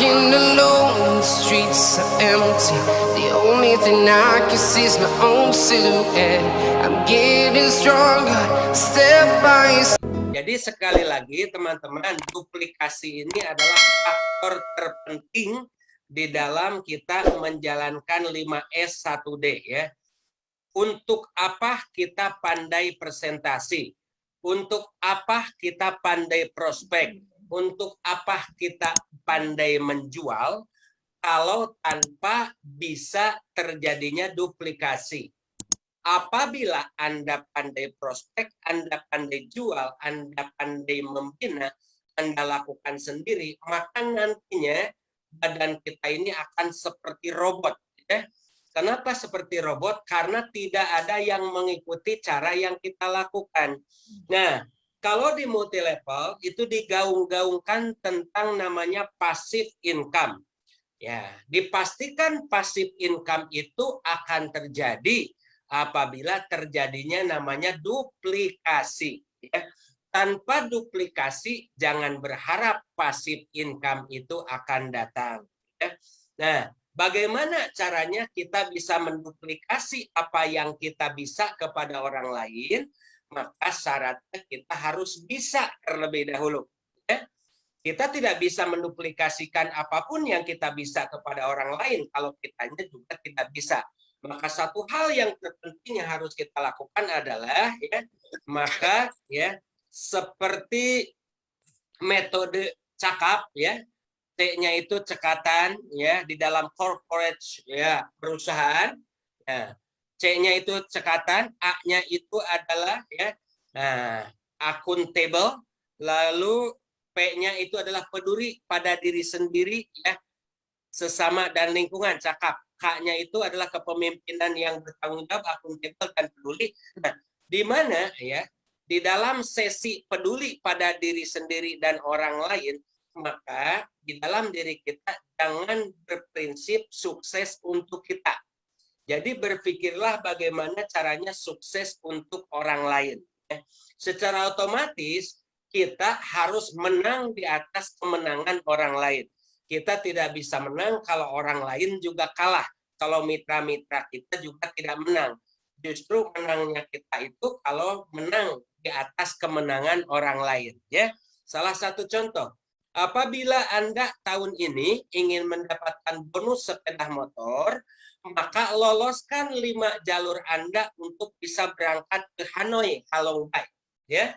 Walking alone, the streets are empty. The only thing I can see is my own silhouette. I'm getting stronger, step by step. Jadi sekali lagi teman-teman, duplikasi ini adalah faktor terpenting di dalam kita menjalankan 5S 1D ya. Untuk apa kita pandai presentasi? Untuk apa kita pandai prospek? Untuk apa kita pandai menjual kalau tanpa bisa terjadinya duplikasi? Apabila Anda pandai prospek, Anda pandai jual, Anda pandai membina, Anda lakukan sendiri, maka nantinya badan kita ini akan seperti robot. Ya. Kenapa seperti robot? Karena tidak ada yang mengikuti cara yang kita lakukan. Nah, kalau di multi level itu digaung-gaungkan tentang namanya passive income. Ya, dipastikan passive income itu akan terjadi apabila terjadinya namanya duplikasi. Ya. Tanpa duplikasi, jangan berharap passive income itu akan datang. Ya. Nah, bagaimana caranya kita bisa menduplikasi apa yang kita bisa kepada orang lain? Maka syaratnya kita harus bisa terlebih dahulu. Ya. Kita tidak bisa menduplikasikan apapun yang kita bisa kepada orang lain kalau kitanya juga tidak bisa. Maka satu hal yang terpenting yang harus kita lakukan adalah ya, maka ya seperti metode cakap ya, T-nya itu cekatan ya di dalam corporate ya perusahaan, ya. C-nya itu cekatan, A-nya itu adalah ya accountable, lalu P-nya itu adalah peduli pada diri sendiri ya, sesama dan lingkungan, cakap. K-nya itu adalah kepemimpinan yang bertanggung jawab, akuntabel dan peduli. Nah, di mana ya di dalam sesi peduli pada diri sendiri dan orang lain, maka di dalam diri kita jangan berprinsip sukses untuk kita. Jadi berpikirlah bagaimana caranya sukses untuk orang lain. Secara otomatis kita harus menang di atas kemenangan orang lain. Kita tidak bisa menang kalau orang lain juga kalah. Kalau mitra-mitra kita juga tidak menang. Justru menangnya kita itu kalau menang di atas kemenangan orang lain. Ya, salah satu contoh. Apabila Anda tahun ini ingin mendapatkan bonus sepeda motor, maka loloskan 5 jalur Anda untuk bisa berangkat ke Hanoi, Halong Bay. Ya,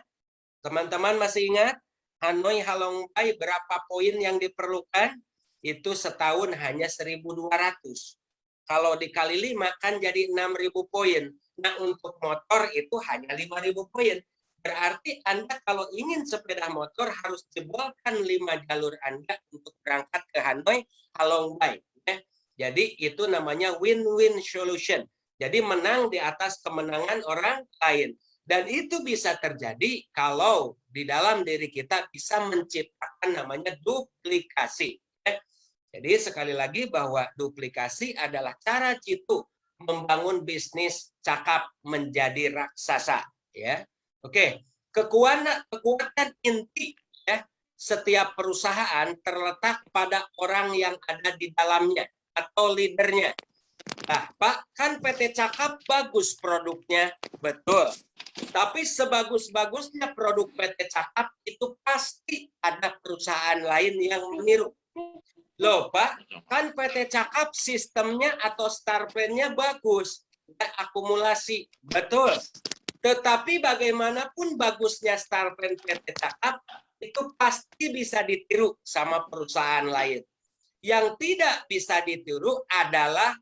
teman-teman masih ingat? Hanoi Halong Bay berapa poin yang diperlukan? Itu setahun hanya 1.200. Kalau dikali 5 kan jadi 6.000 poin. Nah, untuk motor itu hanya 5.000 poin. Berarti Anda kalau ingin sepeda motor harus jebolkan 5 jalur Anda untuk berangkat ke Hanoi Halong Bay. Jadi itu namanya win-win solution. Jadi menang di atas kemenangan orang lain. Dan itu bisa terjadi kalau di dalam diri kita bisa menciptakan namanya duplikasi. Jadi sekali lagi bahwa duplikasi adalah cara Citu membangun bisnis cakap menjadi raksasa. Ya, oke. Kekuatan inti ya setiap perusahaan terletak pada orang yang ada di dalamnya atau leadernya. Nah, Pak, kan PT Cakap bagus produknya, betul. Tapi sebagus-bagusnya produk PT Cakap itu pasti ada perusahaan lain yang meniru. Loh, Pak, kan PT Cakap sistemnya atau star plan-nya bagus, akumulasi, betul. Tetapi bagaimanapun bagusnya star plan PT Cakap, itu pasti bisa ditiru sama perusahaan lain. Yang tidak bisa ditiru adalah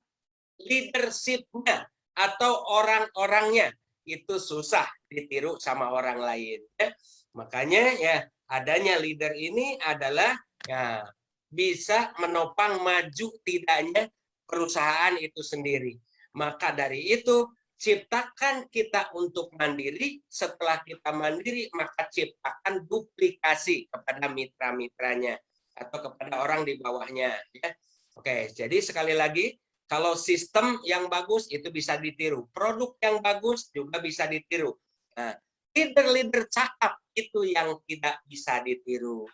leadership-nya atau orang-orangnya. Itu susah ditiru sama orang lain. Ya. Makanya ya adanya leader ini adalah ya, bisa menopang maju tidaknya perusahaan itu sendiri. Maka dari itu ciptakan kita untuk mandiri. Setelah kita mandiri maka ciptakan duplikasi kepada mitra-mitranya atau kepada orang di bawahnya. Ya. Oke, jadi sekali lagi, kalau sistem yang bagus itu bisa ditiru, produk yang bagus juga bisa ditiru. Nah, leader-leader cakap itu yang tidak bisa ditiru.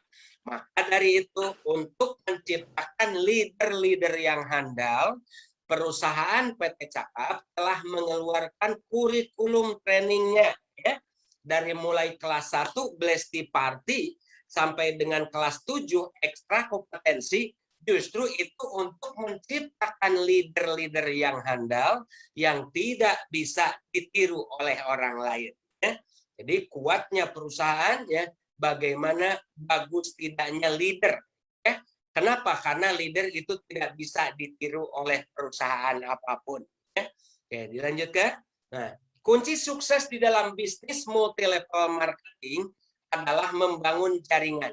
Maka dari itu, untuk menciptakan leader-leader yang handal, perusahaan PT Cakap telah mengeluarkan kurikulum trainingnya, ya, dari mulai kelas 1 Blesti Party sampai dengan kelas 7 ekstra kompetensi, justru itu untuk menciptakan leader-leader yang handal yang tidak bisa ditiru oleh orang lain. Ya. Jadi kuatnya perusahaan, ya, bagaimana bagus tidaknya leader. Ya. Kenapa? Karena leader itu tidak bisa ditiru oleh perusahaan apapun. Ya. Oke, dilanjutkan. Nah, kunci sukses di dalam bisnis multi-level marketing adalah membangun jaringan.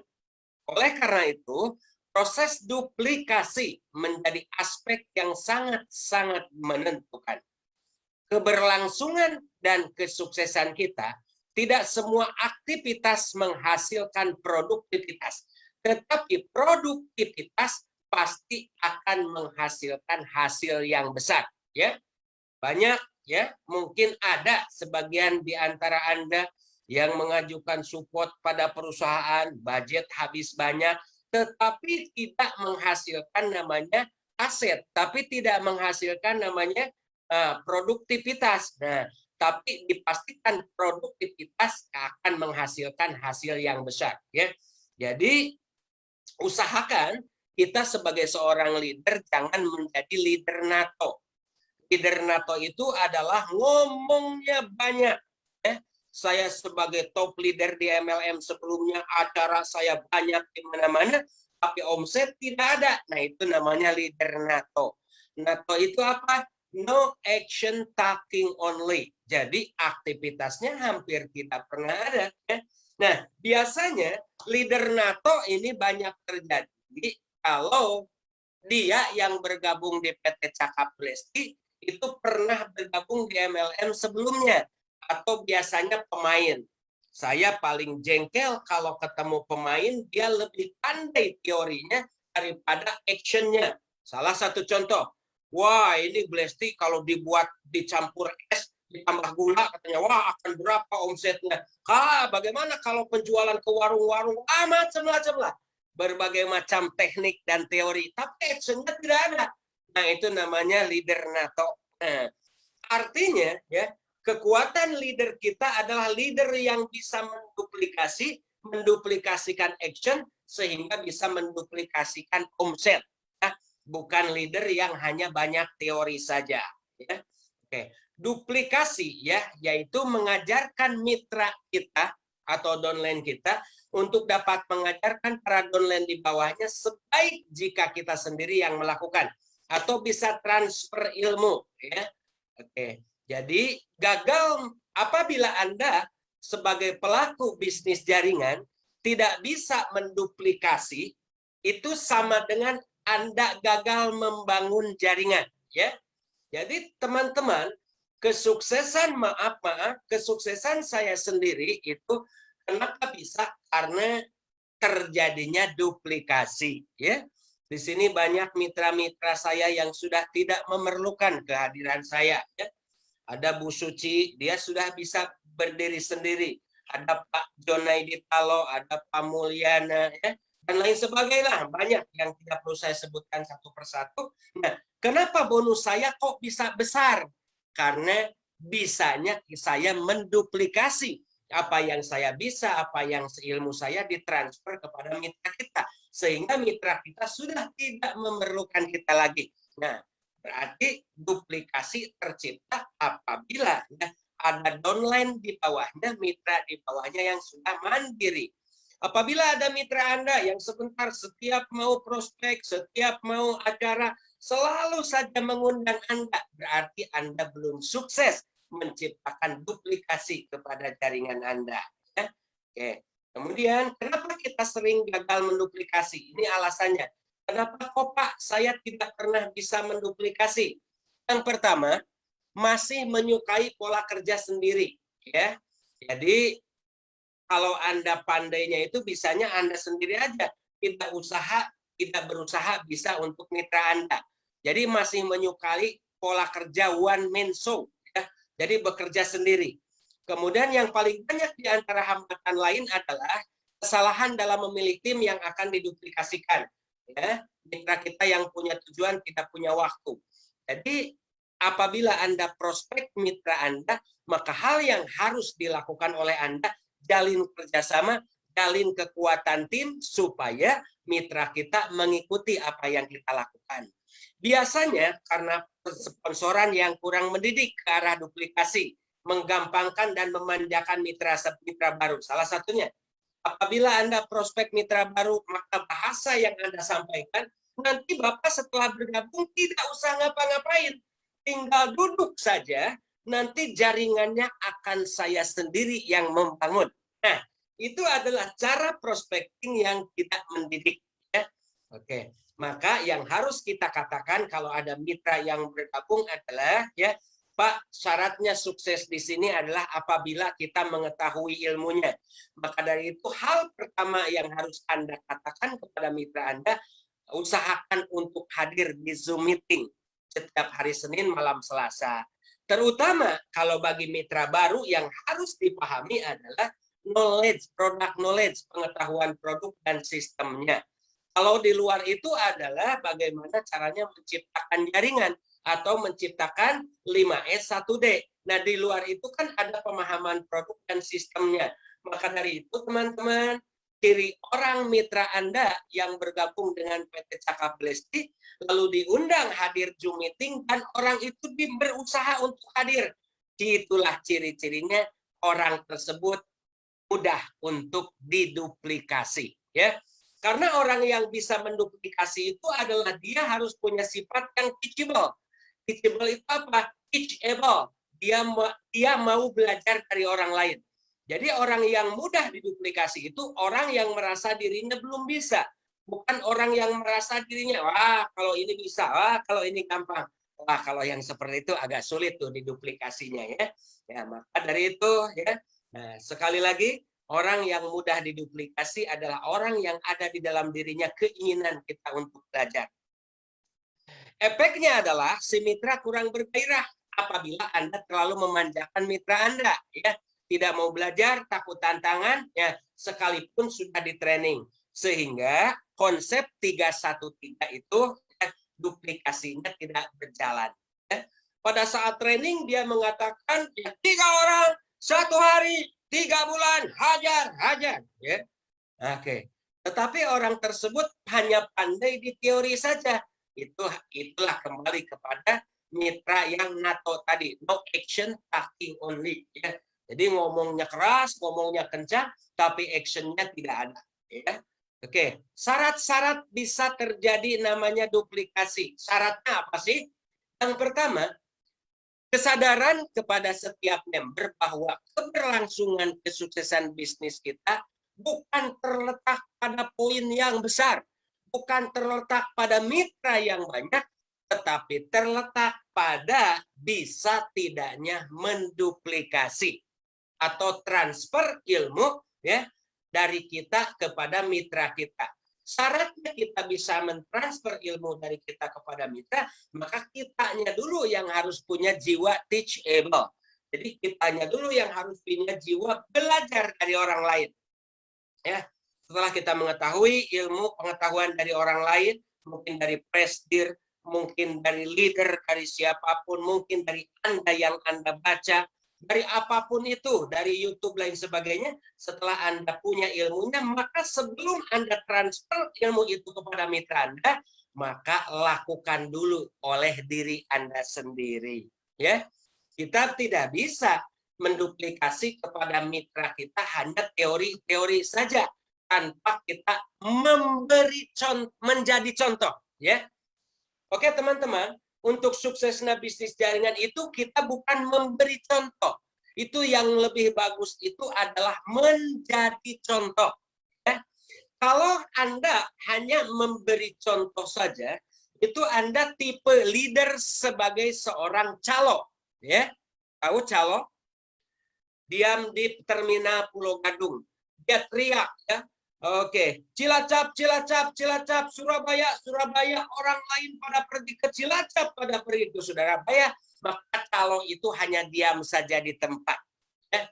Oleh karena itu, proses duplikasi menjadi aspek yang sangat-sangat menentukan. Keberlangsungan dan kesuksesan kita, tidak semua aktivitas menghasilkan produktivitas, tetapi produktivitas pasti akan menghasilkan hasil yang besar. Ya, banyak, ya, mungkin ada sebagian di antara Anda yang mengajukan support pada perusahaan, budget habis banyak, tetapi tidak menghasilkan namanya aset, tapi tidak menghasilkan namanya produktivitas. Nah, tapi dipastikan produktivitas akan menghasilkan hasil yang besar. Ya, jadi usahakan kita sebagai seorang leader jangan menjadi leader NATO. Leader NATO itu adalah ngomongnya banyak. Ya. Saya sebagai top leader di MLM sebelumnya, acara saya banyak di mana-mana, tapi omset tidak ada. Nah, itu namanya leader NATO. NATO itu apa? No action, talking only. Jadi aktivitasnya hampir tidak pernah ada. Ya. Nah, biasanya leader NATO ini banyak terjadi kalau dia yang bergabung di PT Cakap Blesti itu pernah bergabung di MLM sebelumnya, atau biasanya pemain. Saya paling jengkel kalau ketemu pemain, dia lebih pandai teorinya daripada actionnya. Salah satu contoh, wah ini Blesti kalau dibuat dicampur es, ditambah gula, katanya wah akan berapa omsetnya. Bagaimana kalau penjualan ke warung-warung? Macam-macam lah. Berbagai macam teknik dan teori, tapi actionnya tidak ada. Nah, itu namanya leader NATO. Nah, artinya, ya, kekuatan leader kita adalah leader yang bisa menduplikasikan action sehingga bisa menduplikasikan omset. Ya. Bukan leader yang hanya banyak teori saja. Ya. Oke. Duplikasi, ya, yaitu mengajarkan mitra kita atau downline kita untuk dapat mengajarkan para downline di bawahnya sebaik jika kita sendiri yang melakukan, atau bisa transfer ilmu. Ya. Oke. Jadi gagal apabila Anda sebagai pelaku bisnis jaringan tidak bisa menduplikasi, itu sama dengan Anda gagal membangun jaringan. Ya. Jadi teman-teman, kesuksesan kesuksesan saya sendiri itu kenapa bisa? Karena terjadinya duplikasi, ya. Di sini banyak mitra-mitra saya yang sudah tidak memerlukan kehadiran saya, ya. Ada Bu Suci, dia sudah bisa berdiri sendiri. Ada Pak Jonaidi Talo, ada Pak Mulyana, ya, dan lain sebagainya. Banyak yang tidak perlu saya sebutkan satu persatu. Nah, kenapa bonus saya kok bisa besar? Karena bisanya saya menduplikasi apa yang saya bisa, apa yang seilmu saya ditransfer kepada mitra kita. Sehingga mitra kita sudah tidak memerlukan kita lagi. Nah, berarti duplikasi tercipta apabila, ya, ada downline di bawahnya, mitra di bawahnya yang sudah mandiri. Apabila ada mitra Anda yang sebentar setiap mau prospek, setiap mau acara, selalu saja mengundang Anda, berarti Anda belum sukses menciptakan duplikasi kepada jaringan Anda. Ya. Oke. Kemudian, kenapa kita sering gagal menduplikasi? Ini alasannya. Kenapa kok Pak saya tidak pernah bisa menduplikasi? Yang pertama, masih menyukai pola kerja sendiri. Ya. Jadi, kalau Anda pandainya itu bisanya Anda sendiri aja. Tidak berusaha bisa untuk mitra Anda. Jadi masih menyukai pola kerja one man show. Ya. Jadi bekerja sendiri. Kemudian yang paling banyak di antara hambatan lain adalah kesalahan dalam memilih tim yang akan diduplikasikan. Ya, mitra kita yang punya tujuan tidak punya waktu. Jadi apabila Anda prospek mitra Anda, maka hal yang harus dilakukan oleh Anda, jalin kerjasama, jalin kekuatan tim supaya mitra kita mengikuti apa yang kita lakukan. Biasanya karena sponsoran yang kurang mendidik ke arah duplikasi, menggampangkan dan memanjakan mitra baru. Salah satunya, apabila Anda prospek mitra baru, maka bahasa yang Anda sampaikan, nanti Bapak setelah bergabung tidak usah ngapa-ngapain. Tinggal duduk saja, nanti jaringannya akan saya sendiri yang membangun. Nah, itu adalah cara prospecting yang tidak mendidik. Ya. Oke, maka yang harus kita katakan kalau ada mitra yang bergabung adalah, ya, Pak, syaratnya sukses di sini adalah apabila kita mengetahui ilmunya. Maka dari itu, hal pertama yang harus Anda katakan kepada mitra Anda, usahakan untuk hadir di Zoom meeting setiap hari Senin malam Selasa. Terutama kalau bagi mitra baru yang harus dipahami adalah knowledge, product knowledge, pengetahuan produk dan sistemnya. Kalau di luar itu adalah bagaimana caranya menciptakan jaringan atau menciptakan 5S 1D. Nah, di luar itu kan ada pemahaman produk dan sistemnya. Maka dari itu, teman-teman, ciri orang mitra Anda yang bergabung dengan PT Cakap Lesti, lalu diundang hadir Zoom meeting, dan orang itu berusaha untuk hadir. Itulah ciri-cirinya orang tersebut mudah untuk diduplikasi. Ya. Karena orang yang bisa menduplikasi itu adalah dia harus punya sifat yang teachable. Teachable itu apa? Teachable. Dia mau belajar dari orang lain. Jadi orang yang mudah diduplikasi itu orang yang merasa dirinya belum bisa. Bukan orang yang merasa dirinya, wah kalau ini bisa, wah kalau ini gampang. Wah kalau yang seperti itu agak sulit tuh diduplikasinya ya. Ya maka dari itu ya. Nah, sekali lagi, orang yang mudah diduplikasi adalah orang yang ada di dalam dirinya keinginan kita untuk belajar. Efeknya adalah si mitra kurang bergairah apabila Anda terlalu memanjakan mitra Anda, ya. Tidak mau belajar, takut tantangan, ya, sekalipun sudah di training. Sehingga konsep 313 itu ya, duplikasinya tidak berjalan. Ya. Pada saat training dia mengatakan ya, 3 orang 1 hari 3 bulan hajar. Ya. Oke. Tetapi orang tersebut hanya pandai di teori saja. Itulah kembali kepada mitra yang NATO tadi, no action, talking only. Ya. Jadi ngomongnya keras, ngomongnya kencang, tapi actionnya tidak ada. Ya. Oke, syarat-syarat bisa terjadi namanya duplikasi. Syaratnya apa sih? Yang pertama, kesadaran kepada setiap member bahwa keberlangsungan kesuksesan bisnis kita bukan terletak pada poin yang besar, bukan terletak pada mitra yang banyak, tetapi terletak pada bisa tidaknya menduplikasi atau transfer ilmu ya dari kita kepada mitra kita. Syaratnya kita bisa mentransfer ilmu dari kita kepada mitra, maka kitanya dulu yang harus punya jiwa teachable. Jadi kitanya dulu yang harus punya jiwa belajar dari orang lain. Ya, setelah kita mengetahui ilmu pengetahuan dari orang lain, mungkin dari presidir, mungkin dari leader, dari siapapun, mungkin dari Anda yang Anda baca, dari apapun itu, dari YouTube lain sebagainya, setelah Anda punya ilmunya, maka sebelum Anda transfer ilmu itu kepada mitra Anda, maka lakukan dulu oleh diri Anda sendiri. Ya, kita tidak bisa menduplikasi kepada mitra kita hanya teori-teori saja, tanpa kita menjadi contoh. Ya, oke teman-teman. Untuk suksesnya bisnis jaringan itu kita bukan memberi contoh. Itu yang lebih bagus itu adalah menjadi contoh. Ya. Kalau Anda hanya memberi contoh saja, itu Anda tipe leader sebagai seorang calo. Ya. Tahu calo? Diam di terminal Pulau Gadung. Dia teriak. Ya. Oke, Cilacap, Surabaya, orang lain pada pergi ke Cilacap, pada pergi ke Surabaya, maka kalau itu hanya diam saja di tempat. Ya.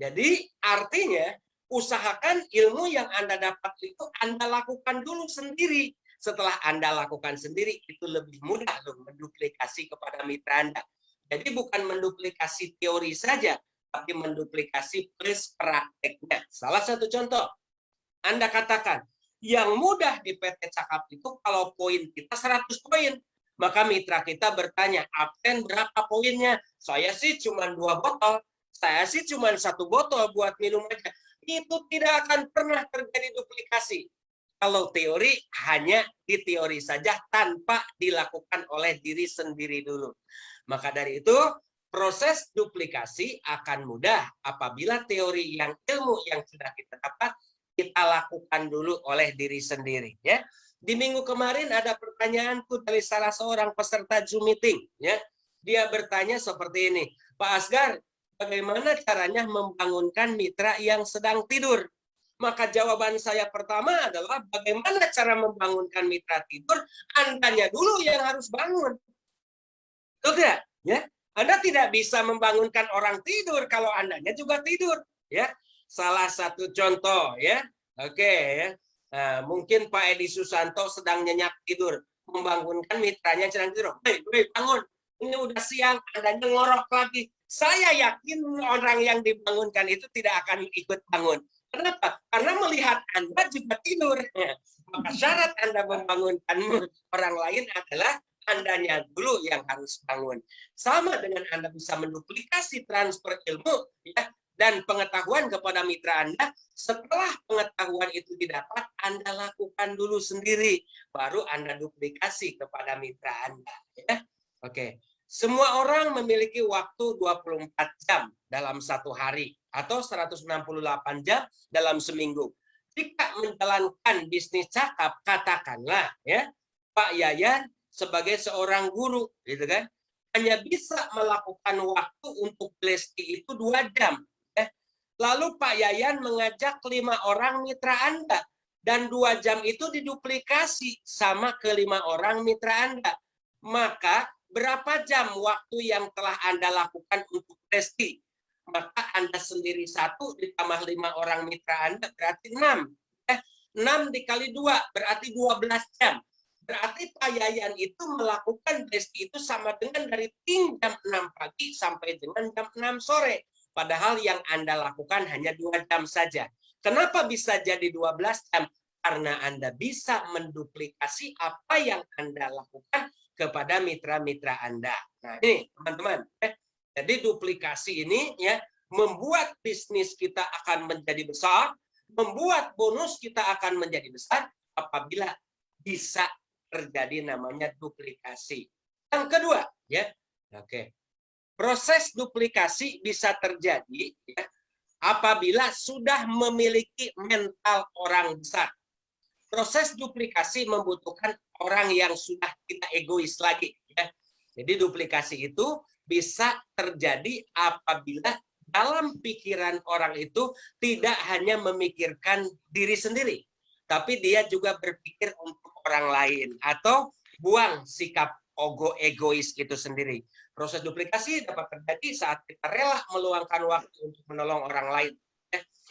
Jadi artinya usahakan ilmu yang Anda dapat itu Anda lakukan dulu sendiri. Setelah Anda lakukan sendiri, itu lebih mudah loh menduplikasi kepada mitra Anda. Jadi bukan menduplikasi teori saja, tapi menduplikasi plus prakteknya. Salah satu contoh, Anda katakan, yang mudah di PT Cakap itu kalau poin kita 100 poin. Maka mitra kita bertanya, absen berapa poinnya? Saya sih cuma 2 botol. Saya sih cuma 1 botol buat minum aja. Itu tidak akan pernah terjadi duplikasi. Kalau teori hanya di teori saja tanpa dilakukan oleh diri sendiri dulu. Maka dari itu proses duplikasi akan mudah apabila teori yang ilmu yang sudah kita dapat kita lakukan dulu oleh diri sendiri. Ya, di minggu kemarin ada pertanyaanku dari salah seorang peserta Zoom meeting. Ya, dia bertanya seperti ini, Pak Asgar, bagaimana caranya membangunkan mitra yang sedang tidur? Maka jawaban saya pertama adalah bagaimana cara membangunkan mitra tidur? Andanya dulu yang harus bangun. Betul tidak? Ya, Anda tidak bisa membangunkan orang tidur kalau Andanya juga tidur. Ya, salah satu contoh ya. Oke ya. Nah, mungkin Pak Edi Susanto sedang nyenyak tidur, membangunkan mitranya sedang tidur. Hei, bangun. Ini udah siang, Andanya ngorok lagi. Saya yakin orang yang dibangunkan itu tidak akan ikut bangun. Kenapa? Karena melihat Anda juga tidur. Maka syarat Anda membangunkan orang lain adalah Andanya dulu yang harus bangun. Sama dengan Anda bisa menduplikasi transfer ilmu ya, dan pengetahuan kepada mitra Anda, setelah pengetahuan itu didapat, Anda lakukan dulu sendiri. Baru Anda duplikasi kepada mitra Anda. Ya. Oke. Semua orang memiliki waktu 24 jam dalam satu hari atau 168 jam dalam seminggu. Jika menjalankan bisnis Cakap, katakanlah ya, Pak Yayan sebagai seorang guru, gitu kan, hanya bisa melakukan waktu untuk Lesti itu 2 jam. Ya. Lalu Pak Yayan mengajak 5 orang mitra Anda dan 2 jam itu diduplikasi sama ke 5 orang mitra Anda. Maka berapa jam waktu yang telah Anda lakukan untuk Lesti? Maka Anda sendiri 1 ditambah 5 orang mitra Anda berarti 6. 6 dikali 2 berarti 12 jam. Berarti Pak Yayan itu melakukan Lesti itu sama dengan dari jam 6 pagi sampai dengan jam 6 sore. Padahal yang Anda lakukan hanya 2 jam saja. Kenapa bisa jadi 12 jam? Karena Anda bisa menduplikasi apa yang Anda lakukan kepada mitra-mitra Anda. Nah, ini teman-teman. Jadi duplikasi ini ya membuat bisnis kita akan menjadi besar, membuat bonus kita akan menjadi besar apabila bisa terjadi namanya duplikasi. Yang kedua, ya. Oke. Proses duplikasi bisa terjadi ya, apabila sudah memiliki mental orang besar. Proses duplikasi membutuhkan orang yang sudah tidak egois lagi. Ya. Jadi duplikasi itu bisa terjadi apabila dalam pikiran orang itu tidak hanya memikirkan diri sendiri, tapi dia juga berpikir untuk orang lain atau buang sikap egois itu sendiri. Proses duplikasi dapat terjadi saat kita rela meluangkan waktu untuk menolong orang lain.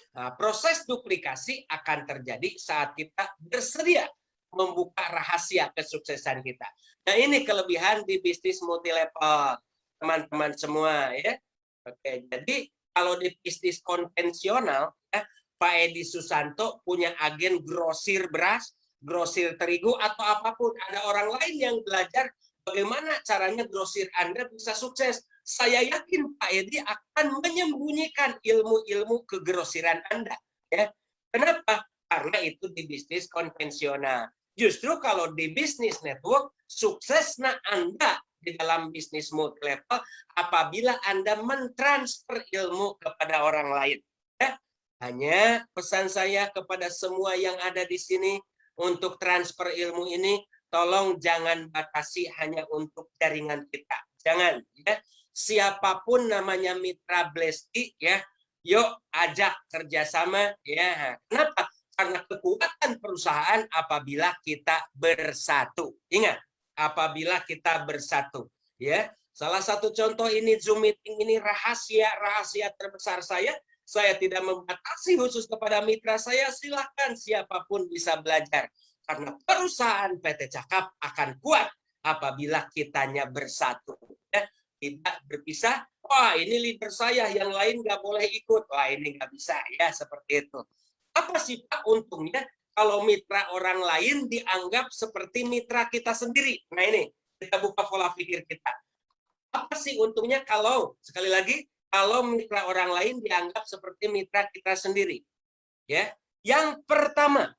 Nah, proses duplikasi akan terjadi saat kita bersedia membuka rahasia kesuksesan kita. Nah, ini kelebihan di bisnis multi level, teman-teman semua ya. Oke, jadi kalau di bisnis konvensional, ya, Pak Edi Susanto punya agen grosir beras, grosir terigu atau apapun. Ada orang lain yang belajar bagaimana caranya grosir Anda bisa sukses. Saya yakin Pak Edi akan menyembunyikan ilmu-ilmu kegrosiran Anda. Ya. Kenapa? Karena itu di bisnis konvensional. Justru kalau di bisnis network, suksesnya Anda di dalam bisnis multi level apabila Anda mentransfer ilmu kepada orang lain. Ya. Hanya pesan saya kepada semua yang ada di sini untuk transfer ilmu ini, tolong jangan batasi hanya untuk jaringan kita. Jangan. Ya. Siapapun namanya mitra Lesti, ya, yuk ajak kerjasama. Ya. Kenapa? Karena kekuatan perusahaan apabila kita bersatu. Ingat, apabila kita bersatu. Ya, salah satu contoh ini Zoom meeting ini rahasia terbesar saya Saya tidak membatasi khusus kepada mitra saya, silahkan siapapun bisa belajar. Karena perusahaan PT Cakap akan kuat apabila kitanya bersatu. Ya, tidak berpisah, wah ini leader saya, yang lain nggak boleh ikut. Wah ini nggak bisa, ya seperti itu. Apa sih Pak untungnya kalau mitra orang lain dianggap seperti mitra kita sendiri? Nah ini, kita buka pola pikir kita. Apa sih untungnya kalau, sekali lagi, kalau mitra orang lain dianggap seperti mitra kita sendiri? Ya, yang pertama,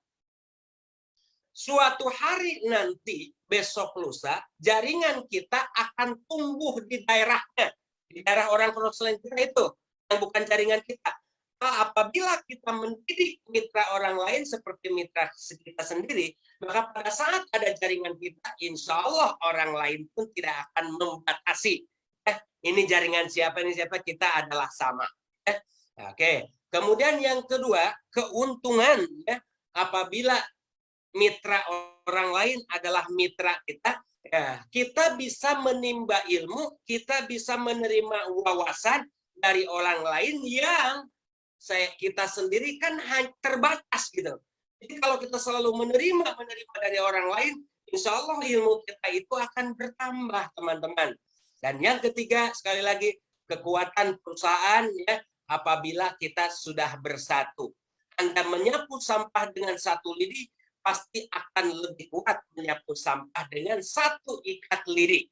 suatu hari nanti, besok lusa, jaringan kita akan tumbuh di daerahnya, di daerah orang konselor kita itu, yang bukan jaringan kita. Nah, apabila kita mendidik mitra orang lain seperti mitra kita sendiri, maka pada saat ada jaringan kita, insya Allah orang lain pun tidak akan membatasi. Ini jaringan siapa, ini siapa, kita adalah sama. Oke. Kemudian yang kedua, keuntungan ya, apabila mitra orang lain adalah mitra kita, ya, kita bisa menimba ilmu, kita bisa menerima wawasan dari orang lain yang kita sendiri kan terbatas gitu. Jadi kalau kita selalu menerima dari orang lain, insya Allah ilmu kita itu akan bertambah, teman-teman. Dan yang ketiga, sekali lagi, kekuatan perusahaan ya apabila kita sudah bersatu. Anda menyapu sampah dengan satu lidi, pasti akan lebih kuat menyapu sampah dengan satu ikat lidi.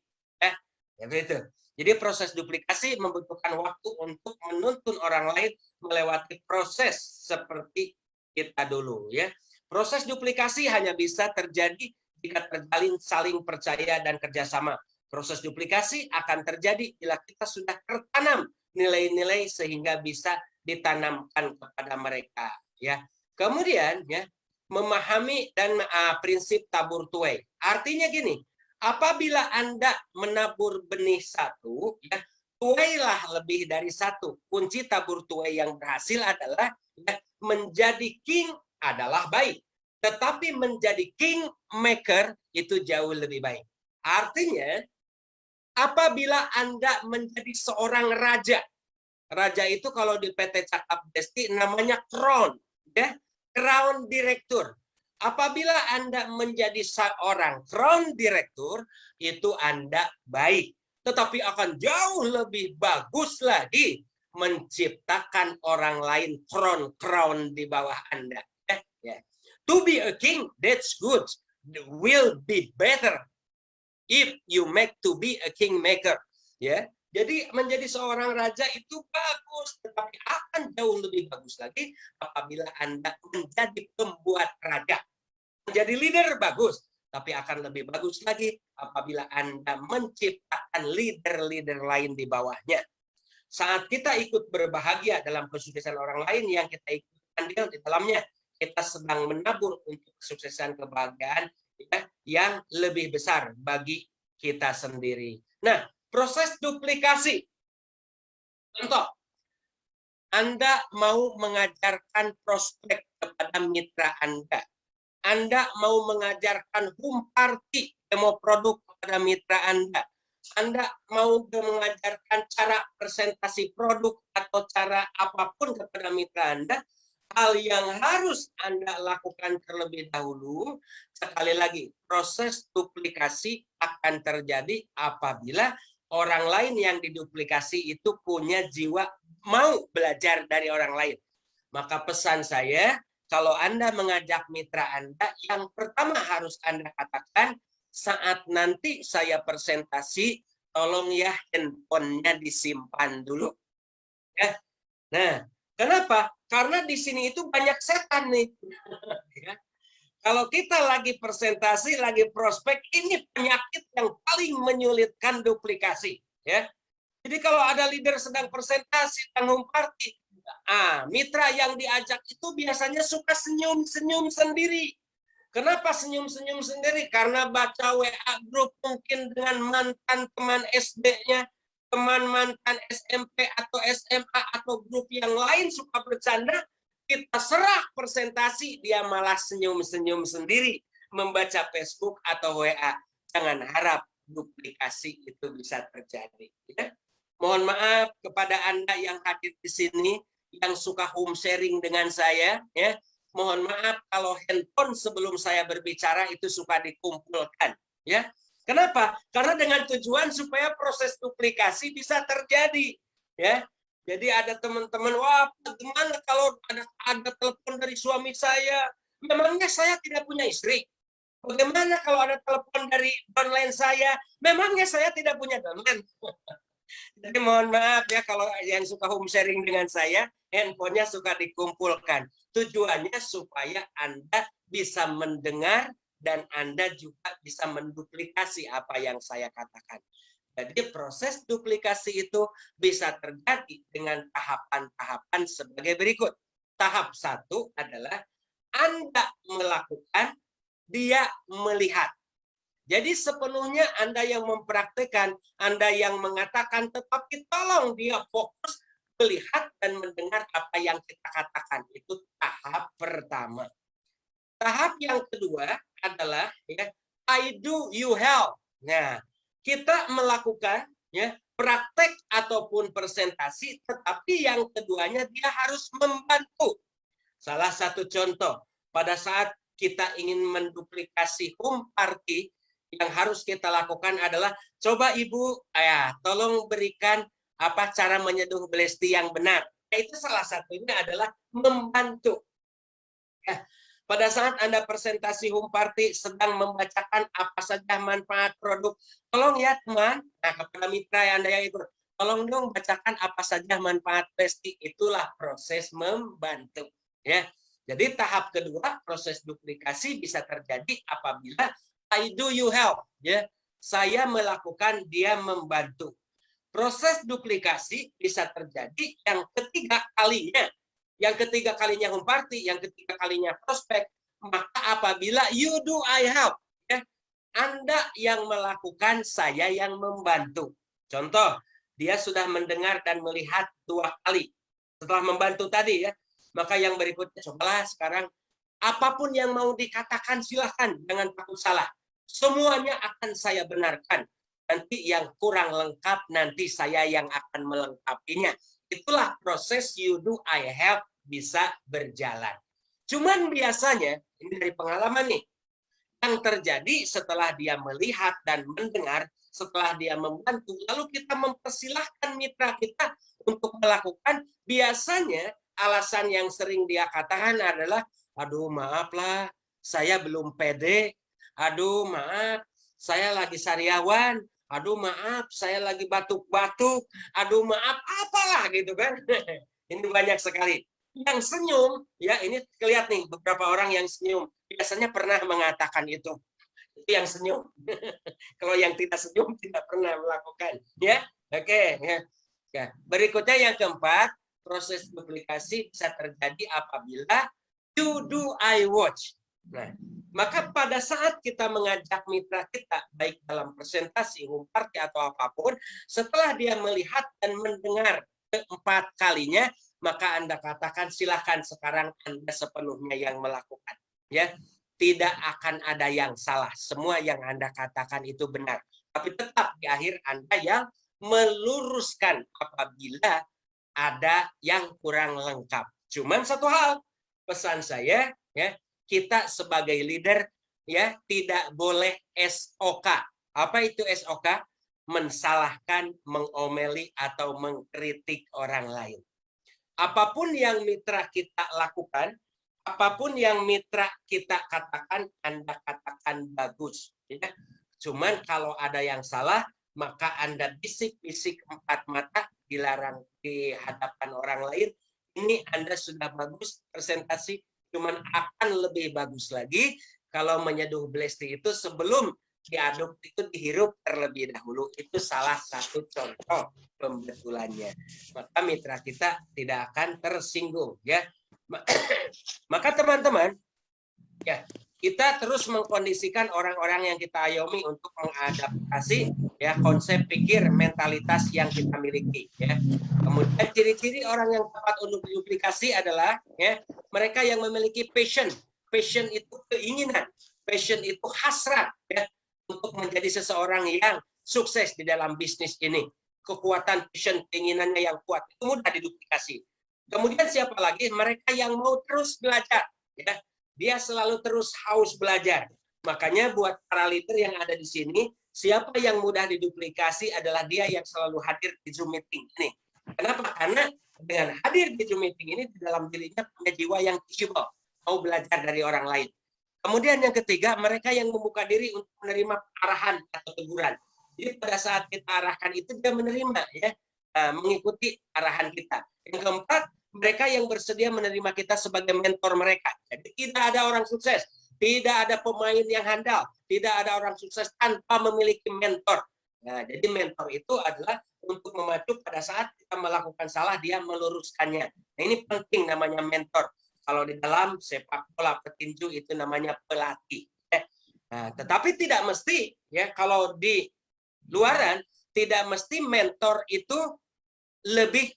Ya begitu. Jadi proses duplikasi membutuhkan waktu untuk menuntun orang lain melewati proses seperti kita dulu ya. Proses duplikasi hanya bisa terjadi jika terjalin saling percaya dan kerjasama. Proses duplikasi akan terjadi bila kita sudah tertanam nilai-nilai sehingga bisa ditanamkan kepada mereka ya. Kemudian ya, memahami dan prinsip tabur tuai. Artinya gini, apabila Anda menabur benih satu, ya, tuailah lebih dari satu. Kunci tabur tuai yang berhasil adalah ya, menjadi king adalah baik. Tetapi menjadi king maker itu jauh lebih baik. Artinya, apabila Anda menjadi seorang raja, raja itu kalau di PT Cakap Desti namanya crown, ya, crown direktur. Apabila Anda menjadi seorang crown direktur, itu Anda baik. Tetapi akan jauh lebih bagus lagi menciptakan orang lain crown di bawah Anda. To be a king, that's good. Will be better if you make to be a kingmaker. Ya, jadi menjadi seorang raja itu bagus, tetapi akan jauh lebih bagus lagi apabila Anda menjadi pembuat raja. Menjadi leader bagus, tapi akan lebih bagus lagi apabila Anda menciptakan leader-leader lain di bawahnya. Saat kita ikut berbahagia dalam kesuksesan orang lain yang kita ikut andil di dalamnya, kita sedang menabur untuk kesuksesan kebahagiaan ya, yang lebih besar bagi kita sendiri. Nah, proses duplikasi. Contoh, Anda mau mengajarkan prospek kepada mitra Anda. Anda mau mengajarkan home party demo produk kepada mitra Anda. Anda mau mengajarkan cara presentasi produk atau cara apapun kepada mitra Anda. Hal yang harus Anda lakukan terlebih dahulu, sekali lagi, proses duplikasi akan terjadi apabila orang lain yang diduplikasi itu punya jiwa mau belajar dari orang lain. Maka pesan saya, kalau Anda mengajak mitra Anda, yang pertama harus Anda katakan, saat nanti saya presentasi, tolong ya handphonenya disimpan dulu. Ya. Nah, kenapa? Karena di sini itu banyak setan nih. Kalau kita lagi presentasi, lagi prospek, ini penyakit yang paling menyulitkan duplikasi. Ya. Jadi kalau ada leader sedang presentasi, tanggung party, mitra yang diajak itu biasanya suka senyum-senyum sendiri. Kenapa senyum-senyum sendiri? Karena baca WA grup mungkin dengan mantan teman SD-nya, teman mantan SMP atau SMA atau grup yang lain suka bercanda, kita serah presentasi, dia malah senyum-senyum sendiri membaca Facebook atau WA. Jangan harap duplikasi itu bisa terjadi. Ya? Mohon maaf kepada Anda yang hadir di sini, yang suka home sharing dengan saya, ya, mohon maaf kalau handphone sebelum saya berbicara itu suka dikumpulkan, ya. Kenapa? Karena dengan tujuan supaya proses duplikasi bisa terjadi, ya. Jadi ada teman-teman, wah, gimana kalau ada telepon dari suami saya? Memangnya saya tidak punya istri? Bagaimana kalau ada telepon dari downline saya? Memangnya saya tidak punya downline? Jadi mohon maaf ya kalau yang suka home sharing dengan saya, handphonenya suka dikumpulkan. Tujuannya supaya Anda bisa mendengar dan Anda juga bisa menduplikasi apa yang saya katakan. Jadi proses duplikasi itu bisa terjadi dengan tahapan-tahapan sebagai berikut. Tahap 1 adalah Anda melakukan, dia melihat. Jadi sepenuhnya Anda yang mempraktikkan, Anda yang mengatakan, tetapi tolong dia fokus melihat dan mendengar apa yang kita katakan. Itu tahap pertama. Tahap yang kedua adalah ya, I do, you help. Nah, kita melakukan ya praktek ataupun presentasi, tetapi yang keduanya dia harus membantu. Salah satu contoh, pada saat kita ingin menduplikasi home party, yang harus kita lakukan adalah coba Ibu, tolong berikan apa cara menyeduh belesti yang benar. Nah, itu salah satunya adalah membantu. Ya. Pada saat Anda presentasi home party sedang membacakan apa saja manfaat produk, tolong ya teman, nah kepada mitra Anda yang ikut, tolong dong bacakan apa saja manfaat belesti. Itulah proses membantu. Ya. Jadi tahap kedua proses duplikasi bisa terjadi apabila I do, you help. Ya, saya melakukan, dia membantu. Proses duplikasi bisa terjadi yang ketiga kalinya. Yang ketiga kalinya home party, yang ketiga kalinya prospek. Maka apabila you do, I help. Ya, Anda yang melakukan, saya yang membantu. Contoh, dia sudah mendengar dan melihat 2 kali. Setelah membantu tadi ya, maka yang berikutnya cobalah sekarang apapun yang mau dikatakan silahkan, jangan takut salah. Semuanya akan saya benarkan. Nanti yang kurang lengkap, nanti saya yang akan melengkapinya. Itulah proses you do, I help bisa berjalan. Cuman biasanya, ini dari pengalaman nih, yang terjadi setelah dia melihat dan mendengar, setelah dia membantu, lalu kita mempersilahkan mitra kita untuk melakukan, biasanya alasan yang sering dia katakan adalah, aduh maaflah, saya belum pede, aduh maaf, saya lagi sariawan, aduh maaf, saya lagi batuk-batuk, aduh maaf, apalah gitu kan. Ini banyak sekali. Yang senyum, ya ini kelihatan nih beberapa orang yang senyum, biasanya pernah mengatakan itu. Itu yang senyum. Kalau yang tidak senyum tidak pernah melakukan. Ya, oke. Ya. Berikutnya yang keempat, proses duplikasi bisa terjadi apabila you do, I watch. Nah, maka pada saat kita mengajak mitra kita, baik dalam presentasi, home party atau apapun, setelah dia melihat dan mendengar keempat kalinya, maka Anda katakan silahkan sekarang Anda sepenuhnya yang melakukan. Ya, tidak akan ada yang salah. Semua yang Anda katakan itu benar. Tapi tetap di akhir Anda yang meluruskan apabila ada yang kurang lengkap. Cuman satu hal, pesan saya, ya, kita sebagai leader ya tidak boleh SOK. Apa itu SOK? Mensalahkan, mengomeli atau mengkritik orang lain. Apapun yang mitra kita lakukan, apapun yang mitra kita katakan, Anda katakan bagus. Ya. Cuman kalau ada yang salah, maka Anda bisik-bisik 4 mata, dilarang di hadapan orang lain. Ini Anda sudah bagus presentasi, cuman akan lebih bagus lagi kalau menyeduh belesti itu sebelum diaduk itu dihirup terlebih dahulu. Itu salah satu contoh pembetulannya. Maka mitra kita tidak akan tersinggung, ya. Maka teman-teman, ya, kita terus mengkondisikan orang-orang yang kita ayomi untuk mengadaptasi ya konsep pikir mentalitas yang kita miliki, ya. Kemudian ciri-ciri orang yang tepat untuk duplikasi adalah ya mereka yang memiliki passion. Passion itu keinginan, passion itu hasrat ya untuk menjadi seseorang yang sukses di dalam bisnis ini. Kekuatan passion, keinginannya yang kuat itu mudah diduplikasi. Kemudian siapa lagi? Mereka yang mau terus belajar. Ya. Dia selalu terus haus belajar. Makanya buat para leader yang ada di sini, siapa yang mudah diduplikasi adalah dia yang selalu hadir di Zoom meeting ini. Kenapa? Karena dengan hadir di Zoom meeting ini, di dalam dirinya punya jiwa yang teachable, mau belajar dari orang lain. Kemudian yang ketiga, mereka yang membuka diri untuk menerima arahan atau teguran. Jadi pada saat kita arahkan itu, dia menerima, ya, mengikuti arahan kita. Yang keempat, mereka yang bersedia menerima kita sebagai mentor mereka. Jadi tidak ada orang sukses, tidak ada pemain yang handal, tidak ada orang sukses tanpa memiliki mentor. Nah, jadi mentor itu adalah untuk memacu pada saat kita melakukan salah, dia meluruskannya. Nah, ini penting namanya mentor. Kalau di dalam sepak bola petinju itu namanya pelatih. Nah, tetapi tidak mesti, ya, kalau di luaran tidak mesti mentor itu lebih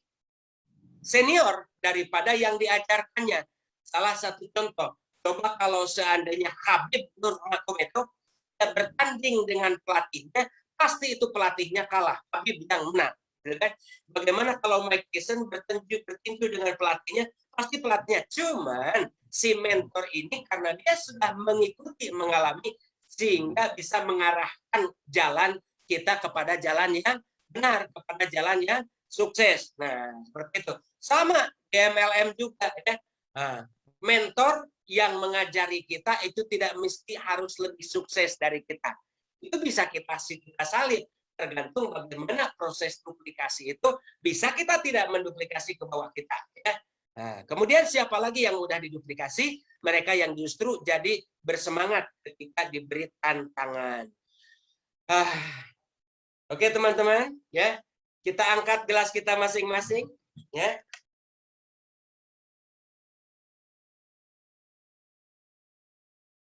senior daripada yang diajarkannya. Salah satu contoh, coba kalau seandainya Khabib Nurmagomedov bertanding dengan pelatihnya, pasti itu pelatihnya kalah, Khabib yang menang. Bagaimana kalau Mike Tyson bertinju dengan pelatihnya, pasti pelatihnya. Cuman si mentor ini karena dia sudah mengikuti, mengalami, sehingga bisa mengarahkan jalan kita kepada jalan yang benar, kepada jalan yang sukses. Nah, seperti itu. Sama di MLM juga, ya. Nah, mentor yang mengajari kita itu tidak mesti harus lebih sukses dari kita. Itu bisa kita salib, tergantung bagaimana proses duplikasi itu. Bisa kita tidak menduplikasi ke bawah kita, ya. Nah, kemudian siapa lagi yang mudah diduplikasi? Mereka yang justru jadi bersemangat ketika diberi tantangan. Oke teman-teman, ya, kita angkat gelas kita masing-masing, ya.